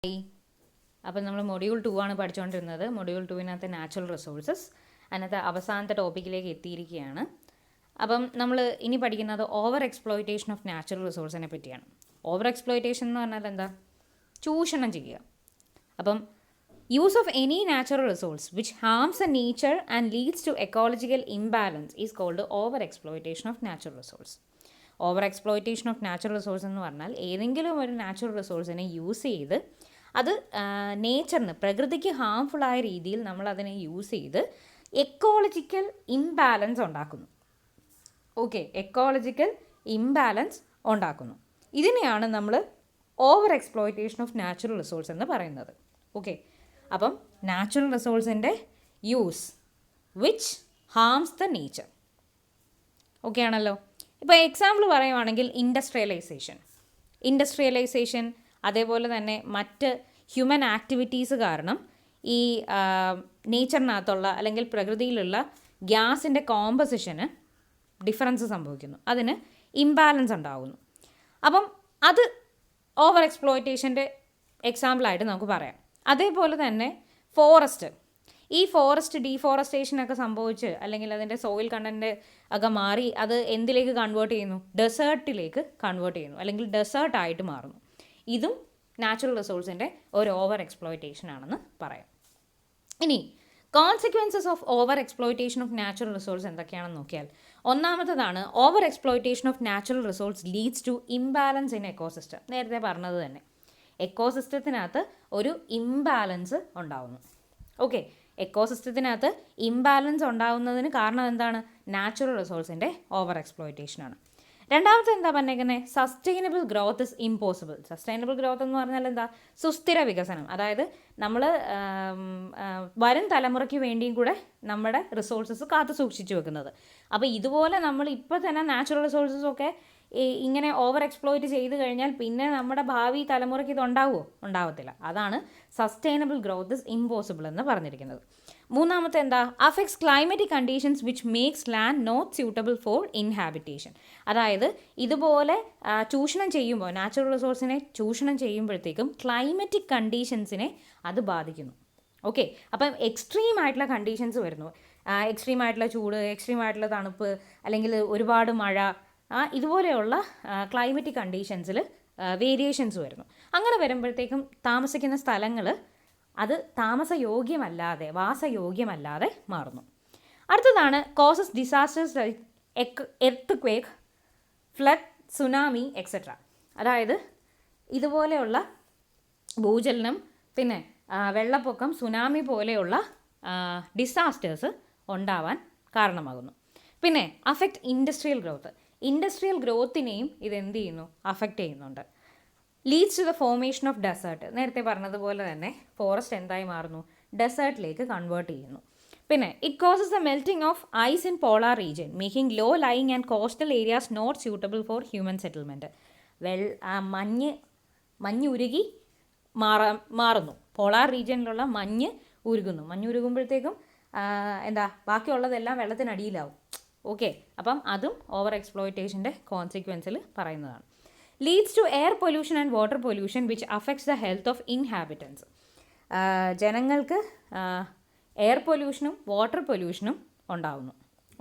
Hi. അപ്പം നമ്മൾ module 2 ആണ് പഠിച്ചുകൊണ്ടിരുന്നത്. മൊഡ്യൂൾ 2-നകത്ത് നാച്ചുറൽ റിസോഴ്സസ്, അതിനകത്ത് അവസാനത്തെ ടോപ്പിക്കിലേക്ക് എത്തിയിരിക്കുകയാണ്. അപ്പം നമ്മൾ ഇനി പഠിക്കുന്നത് ഓവർ എക്സ്പ്ലോയിറ്റേഷൻ ഓഫ് നാച്ചുറൽ റിസോഴ്സിനെ പറ്റിയാണ്. ഓവർ എക്സ്പ്ലോയിറ്റേഷൻ എന്ന് പറഞ്ഞാൽ എന്താ? ചൂഷണം ചെയ്യുക. അപ്പം use of any natural resource which harms a nature and leads to ecological imbalance is called over exploitation of natural resource. Over exploitation of natural resource എന്ന് പറഞ്ഞാൽ ഏതെങ്കിലും ഒരു നാച്ചുറൽ റിസോഴ്സിനെ യൂസ് ചെയ്ത് അത് നേച്ചറിന്, പ്രകൃതിക്ക് ഹാംഫുള്ളായ രീതിയിൽ നമ്മളതിനെ യൂസ് ചെയ്ത് എക്കോളജിക്കൽ ഇംബാലൻസ് ഉണ്ടാക്കുന്നു. ഓക്കെ, എക്കോളജിക്കൽ ഇംബാലൻസ് ഉണ്ടാക്കുന്നു. ഇതിനെയാണ് നമ്മൾ over exploitation of natural resource എന്ന് പറയുന്നത്. ഓക്കെ, അപ്പം നാച്ചുറൽ റിസോഴ്സിൻ്റെ use which harms the nature. Okay ആണല്ലോ. ഇപ്പോൾ എക്സാമ്പിൾ പറയുവാണെങ്കിൽ ഇൻഡസ്ട്രിയലൈസേഷൻ, അതേപോലെ തന്നെ മറ്റ് ഹ്യൂമൻ ആക്ടിവിറ്റീസ് കാരണം ഈ നേച്ചറിനകത്തുള്ള അല്ലെങ്കിൽ പ്രകൃതിയിലുള്ള ഗ്യാസിൻ്റെ കോമ്പസിഷന് ഡിഫറൻസ് സംഭവിക്കുന്നു, അതിന് ഇംബാലൻസ് ഉണ്ടാകുന്നു. അപ്പം അത് ഓവർ എക്സ്പ്ലോയിറ്റേഷൻ്റെ എക്സാമ്പിളായിട്ട് നമുക്ക് പറയാം. അതേപോലെ തന്നെ ഫോറസ്റ്റ് ഡീഫോറസ്റ്റേഷനൊക്കെ സംഭവിച്ച് അല്ലെങ്കിൽ അതിൻ്റെ സോയിൽ കണ്ടൻറ്റ് ഒക്കെ മാറി അത് എന്തിലേക്ക് കൺവേർട്ട് ചെയ്യുന്നു? ഡെസേർട്ടിലേക്ക് കൺവേർട്ട് ചെയ്യുന്നു, അല്ലെങ്കിൽ ഡെസേർട്ടായിട്ട് മാറുന്നു. ഇതും നാച്ചുറൽ റിസോഴ്സിൻ്റെ ഒരു ഓവർ എക്സ്പ്ലോയിറ്റേഷൻ ആണെന്ന് പറയാം. ഇനി consequences of over exploitation of natural resource എന്തൊക്കെയാണെന്ന് നോക്കിയാൽ, ഒന്നാമത്തതാണ് over exploitation of natural resource leads to imbalance in ecosystem. നേരത്തെ പറഞ്ഞത് തന്നെ, എക്കോസിസ്റ്റത്തിനകത്ത് ഒരു ഇംബാലൻസ് ഉണ്ടാവുന്നു. ഓക്കെ, എക്കോസിസ്റ്റത്തിനകത്ത് ഇംബാലൻസ് ഉണ്ടാകുന്നതിന് കാരണം എന്താണ്? നാച്ചുറൽ റിസോഴ്സിൻ്റെ ഓവർ എക്സ്പ്ലോയിറ്റേഷനാണ്. രണ്ടാമത്തെ എന്താ പറഞ്ഞേക്കുന്നത്? Sustainable growth is impossible. Sustainable growth എന്ന് പറഞ്ഞാൽ എന്താ? സുസ്ഥിര വികസനം. അതായത് നമ്മൾ വരും തലമുറയ്ക്ക് വേണ്ടിയും കൂടെ നമ്മുടെ റിസോഴ്സസ് കാത്തു സൂക്ഷിച്ചു വെക്കുന്നത്. അപ്പോൾ ഇതുപോലെ നമ്മൾ ഇപ്പോൾ തന്നെ നാച്ചുറൽ റിസോഴ്സസൊക്കെ ഇങ്ങനെ ഓവർ എക്സ്പ്ലോയിറ്റ് ചെയ്ത് കഴിഞ്ഞാൽ പിന്നെ നമ്മുടെ ഭാവി തലമുറയ്ക്ക് ഇതുണ്ടാവുമോ? ഉണ്ടാവത്തില്ല. അതാണ് സസ്റ്റൈനബിൾ ഗ്രോത്ത് ഇസ് ഇമ്പോസിബിൾ എന്ന് പറഞ്ഞിരിക്കുന്നത്. മൂന്നാമത്തെ എന്താ? Affects climatic conditions which makes land not suitable for inhabitation. അതായത് ഇതുപോലെ ചൂഷണം ചെയ്യുമ്പോൾ, നാച്ചുറൽ റിസോഴ്സിനെ ചൂഷണം ചെയ്യുമ്പോഴത്തേക്കും ക്ലൈമറ്റിക് കണ്ടീഷൻസിനെ അത് ബാധിക്കുന്നു. ഓക്കെ, അപ്പം എക്സ്ട്രീം ആയിട്ടുള്ള കണ്ടീഷൻസ് വരുന്നു. എക്സ്ട്രീം ആയിട്ടുള്ള ചൂട്, എക്സ്ട്രീം ആയിട്ടുള്ള തണുപ്പ്, അല്ലെങ്കിൽ ഒരുപാട് മഴ, ഇതുപോലെയുള്ള ക്ലൈമറ്റിക് കണ്ടീഷൻസിൽ വേരിയേഷൻസ് വരുന്നു. അങ്ങനെ വരുമ്പോഴത്തേക്കും താമസിക്കുന്ന സ്ഥലങ്ങൾ അത് താമസയോഗ്യമല്ലാതെ, വാസയോഗ്യമല്ലാതെ മാറുന്നു. അടുത്തതാണ് causes disasters like earthquake, flood, tsunami etcetera. അതായത് ഇതുപോലെയുള്ള ഭൂചലനം, പിന്നെ വെള്ളപ്പൊക്കം, സുനാമി പോലെയുള്ള ഡിസാസ്റ്റേഴ്സ് ഉണ്ടാവാൻ കാരണമാകുന്നു. പിന്നെ അഫക്റ്റ് ഇൻഡസ്ട്രിയൽ ഗ്രോത്ത്. ഇൻഡസ്ട്രിയൽ ഗ്രോത്തിനെയും ഇതെന്ത് ചെയ്യുന്നു? അഫക്റ്റ് ചെയ്യുന്നുണ്ട്. Leads to the formation of desert. നേരത്തെ പറഞ്ഞതുപോലെ തന്നെ ഫോറസ്റ്റ് എന്തായി മാറുന്നു? ഡെസേർട്ടിലേക്ക് കൺവേർട്ട് ചെയ്യുന്നു. പിന്നെ it causes the melting of ice in polar region, making low lying and coastal areas not suitable for human settlement. മഞ്ഞ് ഉരുകി മാറുന്നു. പോളാർ റീജിയനിലുള്ള മഞ്ഞ് ഉരുകുമ്പോഴത്തേക്കും ബാക്കിയുള്ളതെല്ലാം വെള്ളത്തിനടിയിലാവും. ഓക്കെ, അപ്പം അതും ഓവർ എക്സ്പ്ലോയിറ്റേഷൻ്റെ കോൺസിക്വൻസിൽ പറയുന്നതാണ്. Leads to air pollution and water pollution which affects the health of inhabitants. ജനങ്ങൾക്ക് എയർ പൊല്യൂഷനും വാട്ടർ പൊല്യൂഷനും ഉണ്ടാകുന്നു.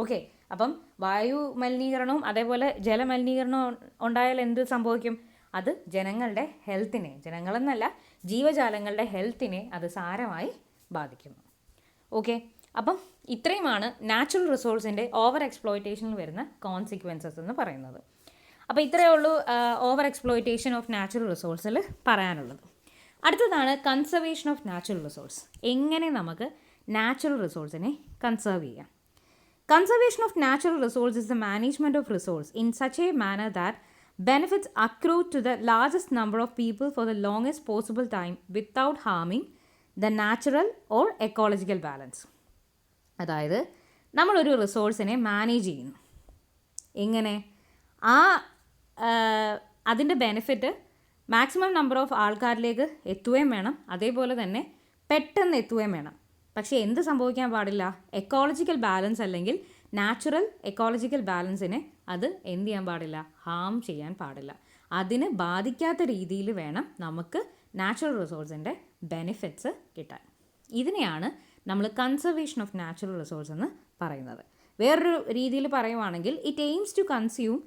ഓക്കെ, അപ്പം വായു മലിനീകരണവും അതേപോലെ ജലമലിനീകരണവും ഉണ്ടായാൽ എന്ത് സംഭവിക്കും? അത് ജനങ്ങളുടെ ഹെൽത്തിനെ, ജനങ്ങളെന്നല്ല ജീവജാലങ്ങളുടെ ഹെൽത്തിനെ അത് സാരമായി ബാധിക്കുന്നു. ഓക്കെ, അപ്പം ഇത്രയുമാണ് നാച്ചുറൽ റിസോഴ്സിൻ്റെ ഓവർ എക്സ്പ്ലോയിറ്റേഷനിൽ വരുന്ന കോൺസിക്വൻസസ് എന്ന് പറയുന്നത്. അപ്പോൾ ഇത്രയേ ഉള്ളൂ ഓവർ എക്സ്പ്ലോയിറ്റേഷൻ ഓഫ് നാച്ചുറൽ റിസോഴ്സിൽ പറയാനുള്ളത്. അടുത്തതാണ് കൺസർവേഷൻ ഓഫ് നാച്ചുറൽ റിസോഴ്സ്. എങ്ങനെ നമുക്ക് നാച്ചുറൽ റിസോഴ്സിനെ കൺസേർവ് ചെയ്യാം? Conservation of natural resource is the management of resource in such a manner that benefits accrue to the largest number of people for the longest possible time without harming the natural or ecological balance. അതായത് നമ്മളൊരു റിസോഴ്സിനെ manage ചെയ്യുന്നു. എങ്ങനെ? അതിൻ്റെ benefit maximum number of ആൾക്കാരിലേക്ക് എത്തുകയും വേണം, അതേപോലെ തന്നെ പെട്ടെന്ന് എത്തുകയും വേണം. പക്ഷേ എന്ത് സംഭവിക്കാൻ പാടില്ല? എക്കോളജിക്കൽ ബാലൻസ് അല്ലെങ്കിൽ നാച്ചുറൽ എക്കോളജിക്കൽ ബാലൻസിനെ അത് എന്ത് ചെയ്യാൻ പാടില്ല? ഹാം ചെയ്യാൻ പാടില്ല. അതിന് ബാധിക്കാത്ത രീതിയിൽ വേണം നമുക്ക് നാച്ചുറൽ റിസോഴ്സിൻ്റെ ബെനിഫിറ്റ്സ് കിട്ടാൻ. ഇതിനെയാണ് നമ്മൾ കൺസർവേഷൻ ഓഫ് നാച്ചുറൽ റിസോഴ്സ് എന്ന് പറയുന്നത്. വേറൊരു രീതിയിൽ പറയുവാണെങ്കിൽ it aims to consume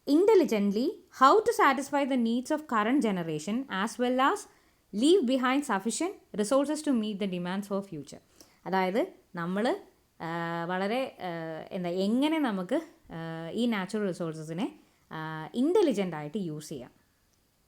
intelligently how to satisfy the needs of current generation as well as leave behind sufficient resources to meet the demands for future. അതായത് നമ്മൾ വളരെ എങ്ങനെ നമുക്ക് ഈ നാച്ചുറൽ റിസോഴ്സസിനെ ഇൻ്റലിജൻ്റ് ആയിട്ട് യൂസ് ചെയ്യാം.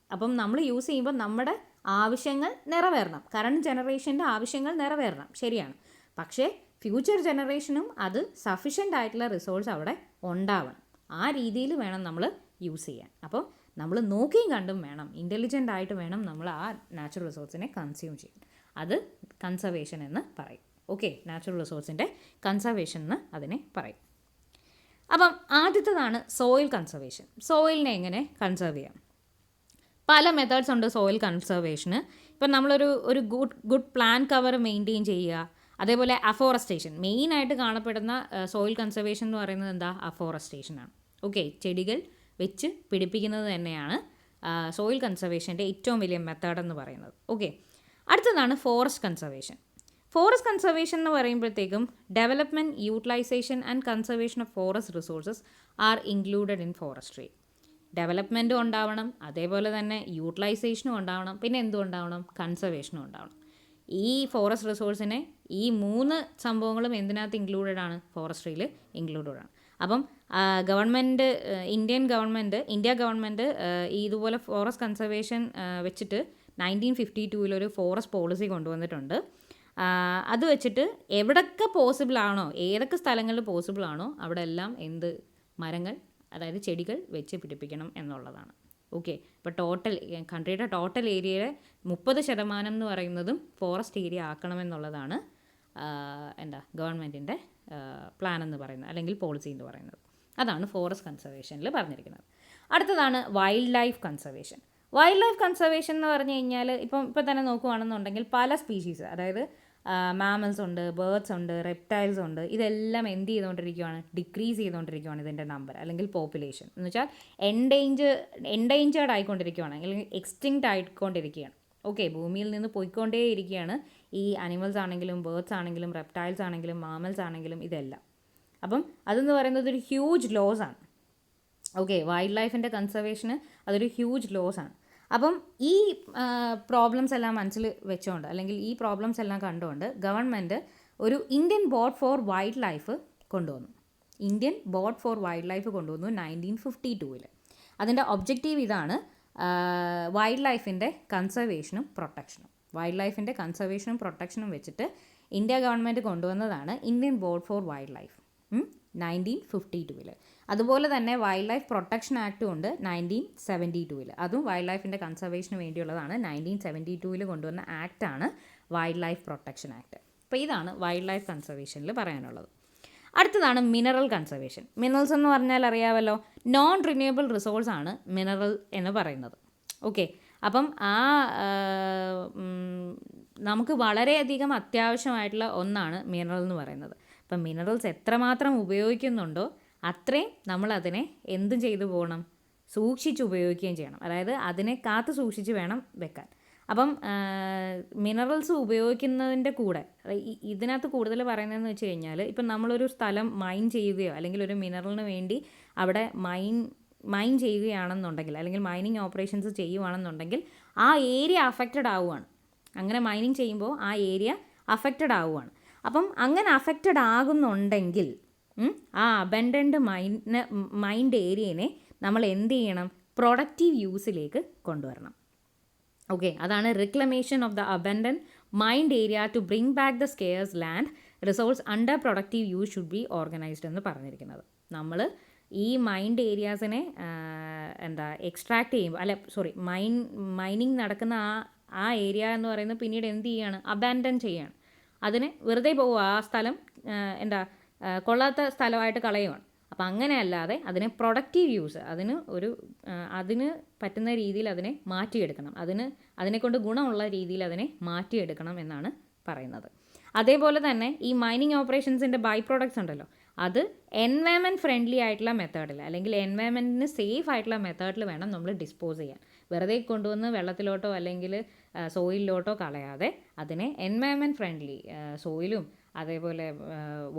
അപ്പം നമ്മൾ യൂസ് ചെയ്യുമ്പോൾ നമ്മുടെ ആവശ്യങ്ങൾ നിറവേറണം, കറണ്ട് ജനറേഷൻ്റെ ആവശ്യങ്ങൾ നിറവേറണം, ശരിയാണ്. പക്ഷേ ഫ്യൂച്ചർ ജനറേഷനും അത് സഫിഷ്യൻ്റ് ആയിട്ടുള്ള റിസോഴ്സ് അവിടെ ഉണ്ടാവണം. ആ രീതിയിൽ വേണം നമ്മൾ യൂസ് ചെയ്യാൻ. അപ്പോൾ നമ്മൾ നോക്കിയും കണ്ടും വേണം, ഇൻ്റലിജൻ്റ് ആയിട്ട് വേണം നമ്മൾ ആ നാച്ചുറൽ റിസോഴ്സിനെ കൺസ്യൂം ചെയ്യാൻ. അത് കൺസർവേഷൻ എന്ന് പറയും. ഓക്കെ, നാച്ചുറൽ റിസോഴ്സിൻ്റെ കൺസർവേഷൻ എന്ന് അതിനെ പറയും. അപ്പം ആദ്യത്തേതാണ് സോയിൽ കൺസർവേഷൻ. സോയിലിനെ എങ്ങനെ കൺസർവ് ചെയ്യാം? പല മെത്തേഡ്സ് ഉണ്ട് സോയിൽ കൺസർവേഷന്. ഇപ്പം നമ്മളൊരു ഗുഡ് പ്ലാൻ കവർ മെയിൻറ്റെയിൻ ചെയ്യുക, അതേപോലെ അഫോറസ്റ്റേഷൻ. മെയിനായിട്ട് കാണപ്പെടുന്ന സോയിൽ കൺസർവേഷൻ എന്ന് പറയുന്നത് എന്താ? അഫോറസ്റ്റേഷനാണ്. ഓക്കെ, ചെടികൾ വെച്ച് പിടിപ്പിക്കുന്നത് തന്നെയാണ് സോയിൽ കൺസർവേഷൻ്റെ ഏറ്റവും വലിയ മെത്തേഡ് എന്ന് പറയുന്നത്. ഓക്കെ, അടുത്തതാണ് ഫോറസ്റ്റ് കൺസർവേഷൻ. ഫോറസ്റ്റ് കൺസർവേഷൻ എന്ന് പറയുമ്പോഴത്തേക്കും development, utilisation and conservation of forest resources are included in forestry. ഡെവലപ്മെൻറ്റും ഉണ്ടാവണം, അതേപോലെ തന്നെ യൂട്ടിലൈസേഷനും ഉണ്ടാവണം, പിന്നെ എന്തും ഉണ്ടാവണം? കൺസർവേഷനും ഉണ്ടാവണം. ഈ ഫോറസ്റ്റ് റിസോഴ്സിനെ ഈ 3 സംഭവങ്ങളും എന്തിനകത്ത് ഇൻക്ലൂഡഡ് ആണ്? ഫോറസ്ട്രിയിൽ ഇൻക്ലൂഡഡ് ആണ്. അപ്പം ഗവൺമെൻറ്, ഇന്ത്യ ഗവൺമെൻറ് ഇതുപോലെ ഫോറസ്റ്റ് കൺസർവേഷൻ വെച്ചിട്ട് 1952 ഒരു ഫോറസ്റ്റ് പോളിസി കൊണ്ടുവന്നിട്ടുണ്ട്. അത് വെച്ചിട്ട് എവിടൊക്കെ പോസിബിളാണോ, ഏതൊക്കെ സ്ഥലങ്ങളിൽ പോസിബിളാണോ അവിടെ എല്ലാം മരങ്ങൾ, അതായത് ചെടികൾ വെച്ച് പിടിപ്പിക്കണം എന്നുള്ളതാണ്. ഓക്കെ, ഇപ്പോൾ കൺട്രിയുടെ ടോട്ടൽ ഏരിയയുടെ 30% എന്ന് പറയുന്നതും ഫോറസ്റ്റ് ഏരിയ ആക്കണമെന്നുള്ളതാണ് ഗവൺമെൻറ്റിൻ്റെ പ്ലാൻ എന്ന് പറയുന്നത്, അല്ലെങ്കിൽ പോളിസി എന്ന് പറയുന്നത്. അതാണ് ഫോറസ്റ്റ് കൺസർവേഷനിൽ പറഞ്ഞിരിക്കുന്നത്. അടുത്തതാണ് wild life conservation. Wild life conservation എന്ന് പറഞ്ഞു കഴിഞ്ഞാൽ ഇപ്പം തന്നെ നോക്കുകയാണെന്നുണ്ടെങ്കിൽ പല സ്പീഷീസ്, അതായത് മാമൽസ് ഉണ്ട്, ബേർഡ്സ് ഉണ്ട്, റെപ്റ്റൈൽസ് ഉണ്ട്, ഇതെല്ലാം എന്ത് ചെയ്തുകൊണ്ടിരിക്കുകയാണ്? ഡിക്രീസ് ചെയ്തുകൊണ്ടിരിക്കുകയാണ് ഇതിൻ്റെ നമ്പർ, അല്ലെങ്കിൽ പോപ്പുലേഷൻ എന്ന് വെച്ചാൽ എൻഡേഞ്ചേർഡ് ആയിക്കൊണ്ടിരിക്കുകയാണ്, അല്ലെങ്കിൽ എക്സ്റ്റിങ്ക്റ്റ് ആയിക്കൊണ്ടിരിക്കുകയാണ്. ഓക്കെ, ഭൂമിയിൽ നിന്ന് പോയിക്കൊണ്ടേ ഇരിക്കുകയാണ് ഈ അനിമൽസ് ആണെങ്കിലും ബേർഡ്സ് ആണെങ്കിലും റെപ്റ്റൈൽസ് ആണെങ്കിലും മാമൽസ് ആണെങ്കിലും ഇതെല്ലാം. അപ്പം അതെന്ന് പറയുന്നത് ഒരു ഹ്യൂജ് ലോസ് ആണ്. ഓക്കെ, വൈൽഡ് ലൈഫിൻ്റെ കൺസർവേഷന് അതൊരു ഹ്യൂജ് ലോസ് ആണ്. അപ്പം ഈ പ്രോബ്ലംസ് എല്ലാം മനസ്സിൽ വെച്ചുകൊണ്ട്, അല്ലെങ്കിൽ ഈ പ്രോബ്ലംസ് എല്ലാം കണ്ടുകൊണ്ട് ഗവൺമെൻറ് ഒരു Indian board for wild life കൊണ്ടുവന്നു. 1952 അതിൻ്റെ ഒബ്ജക്റ്റീവ് ഇതാണ്: വൈൽഡ് ലൈഫിൻ്റെ കൺസർവേഷനും പ്രൊട്ടക്ഷനും. വൈൽഡ് ലൈഫിൻ്റെ കൺസർവേഷനും പ്രൊട്ടക്ഷനും വെച്ചിട്ട് ഇന്ത്യ ഗവൺമെൻറ് കൊണ്ടുവന്നതാണ് Indian board for wild life 1952. അതുപോലെ തന്നെ വൈൽഡ് ലൈഫ് പ്രൊട്ടക്ഷൻ ആക്റ്റും ഉണ്ട് 1972. അതും വൈൽഡ് ലൈഫിൻ്റെ കൺസർവേഷന് വേണ്ടിയുള്ളതാണ്. 1972 കൊണ്ടുവന്ന ആക്റ്റാണ് വൈൽഡ് ലൈഫ് പ്രൊട്ടക്ഷൻ ആക്ട്. അപ്പോൾ ഇതാണ് വൈൽഡ് ലൈഫ് കൺസർവേഷനിൽ പറയാനുള്ളത്. അടുത്തതാണ് മിനറൽ കൺസർവേഷൻ. മിനറൽസ് എന്ന് പറഞ്ഞാൽ അറിയാമല്ലോ, നോൺ റിന്യൂവബിൾ റിസോഴ്സ് ആണ് മിനറൽ എന്ന് പറയുന്നത്. ഓക്കെ, അപ്പം നമുക്ക് വളരെയധികം അത്യാവശ്യമായിട്ടുള്ള ഒന്നാണ് മിനറൽ എന്ന് പറയുന്നത്. അപ്പം മിനറൽസ് എത്രമാത്രം ഉപയോഗിക്കുന്നുണ്ടോ അത്രയും നമ്മളതിനെ എന്തും ചെയ്തു പോകണം? സൂക്ഷിച്ച് ഉപയോഗിക്കുകയും ചെയ്യണം. അതായത് അതിനെ കാത്തു സൂക്ഷിച്ച് വേണം വെക്കാൻ. അപ്പം മിനറൽസ് ഉപയോഗിക്കുന്നതിൻ്റെ കൂടെ ഇതിനകത്ത് കൂടുതൽ പറയുന്നതെന്ന് വെച്ച് കഴിഞ്ഞാൽ, ഇപ്പം നമ്മളൊരു സ്ഥലം മൈൻ ചെയ്യുകയോ അല്ലെങ്കിൽ ഒരു മിനറലിന് വേണ്ടി അവിടെ മൈൻ ചെയ്യുകയാണെന്നുണ്ടെങ്കിൽ, അല്ലെങ്കിൽ മൈനിങ് ഓപ്പറേഷൻസ് ചെയ്യുകയാണെന്നുണ്ടെങ്കിൽ ആ ഏരിയ അഫക്റ്റഡ് ആവുകയാണ്. അങ്ങനെ മൈനിങ് ചെയ്യുമ്പോൾ ആ ഏരിയ അഫക്റ്റഡ് ആവുകയാണ്. അപ്പം അങ്ങനെ അഫക്റ്റഡ് ആകുന്നുണ്ടെങ്കിൽ ആ അബൻഡൻഡ് മൈൻഡ് ഏരിയനെ നമ്മൾ എന്ത് ചെയ്യണം? പ്രൊഡക്റ്റീവ് യൂസിലേക്ക് കൊണ്ടുവരണം. ഓക്കെ, അതാണ് reclamation of the abandoned mined area to bring back the scarce land resource under productive use should be organised എന്ന് പറഞ്ഞിരിക്കുന്നത്. നമ്മൾ ഈ മൈൻഡ് ഏരിയാസിനെ എക്സ്ട്രാക്ട് ചെയ്യുമ്പോൾ മൈനിങ് നടക്കുന്ന ആ ഏരിയ എന്ന് പറയുന്നത് പിന്നീട് എന്ത് ചെയ്യുകയാണ്? അബാൻഡൻ ചെയ്യുകയാണ്. അതിന് വെറുതെ പോവുക, ആ സ്ഥലം കൊള്ളാത്ത സ്ഥലമായിട്ട് കളയുകയാണ്. അപ്പോൾ അങ്ങനെയല്ലാതെ അതിനെ പ്രൊഡക്റ്റീവ് യൂസ്, അതിന് പറ്റുന്ന രീതിയിൽ അതിനെ മാറ്റിയെടുക്കണം, അതിനെക്കൊണ്ട് ഗുണമുള്ള രീതിയിൽ അതിനെ മാറ്റിയെടുക്കണം എന്നാണ് പറയുന്നത്. അതേപോലെ തന്നെ ഈ മൈനിങ് ഓപ്പറേഷൻസിൻ്റെ ബൈ പ്രോഡക്ട്സ് ഉണ്ടല്ലോ, അത് എൻവയൺമെൻറ്റ് ഫ്രണ്ട്ലി ആയിട്ടുള്ള മെത്തേഡിൽ, അല്ലെങ്കിൽ എൻവയൺമെൻറ്റിന് സേഫ് ആയിട്ടുള്ള മെത്തേഡിൽ വേണം നമ്മൾ ഡിസ്പോസ് ചെയ്യാൻ. വെറുതെ കൊണ്ടുവന്ന് വെള്ളത്തിലോട്ടോ അല്ലെങ്കിൽ സോയിലിലോട്ടോ കളയാതെ അതിനെ എൻവയൺമെൻറ്റ് ഫ്രണ്ട്ലി സോയിലും അതേപോലെ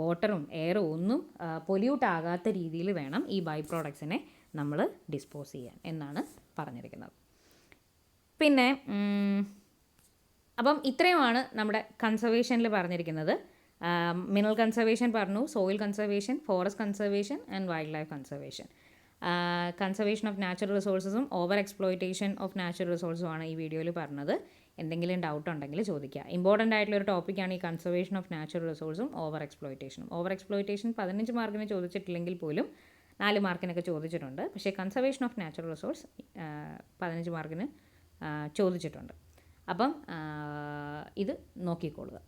വാട്ടറും എയറും ഒന്നും പൊല്യൂട്ട് ആകാത്ത രീതിയിൽ വേണം ഈ ബൈ പ്രോഡക്ട്സിനെ നമ്മൾ ഡിസ്പോസ് ചെയ്യാൻ എന്നാണ് പറഞ്ഞിരിക്കുന്നത്. പിന്നെ അപ്പം ഇത്രയുമാണ് നമ്മുടെ കൺസർവേഷനിൽ പറഞ്ഞിരിക്കുന്നത്. മിനറൽ കൺസർവേഷൻ പറഞ്ഞു, soil conservation, forest conservation and wildlife conservation. Conservation of natural റിസോഴ്സസും ഓവർ എക്സ്പ്ലോയിറ്റേഷൻ ഓഫ് നാച്ചുറൽ റിസോഴ്സുമാണ് ഈ വീഡിയോയിൽ പറഞ്ഞത്. എന്തെങ്കിലും ഡൗട്ട് ഉണ്ടെങ്കിൽ ചോദിക്കുക. ഇമ്പോർട്ടൻ്റ് ആയിട്ടുള്ളൊരു ടോപ്പിക്കാണ് ഈ കൺസർവേഷൻ ഓഫ് നാച്ചുറൽ റിസോഴ്സും ഓവർ എക്സ്പ്ലോയിറ്റേഷനും. ഓവർ എക്സ്പ്ലോയിറ്റേഷൻ 15 മാർക്കിന് ചോദിച്ചിട്ടില്ലെങ്കിൽ പോലും 4 മാർക്കിനൊക്കെ ചോദിച്ചിട്ടുണ്ട്. പക്ഷേ കൺസർവേഷൻ ഓഫ് നാച്ചുറൽ റിസോഴ്സ് 15 മാർക്കിന് ചോദിച്ചിട്ടുണ്ട്. അപ്പം ഇത് നോക്കിക്കൊള്ളുക.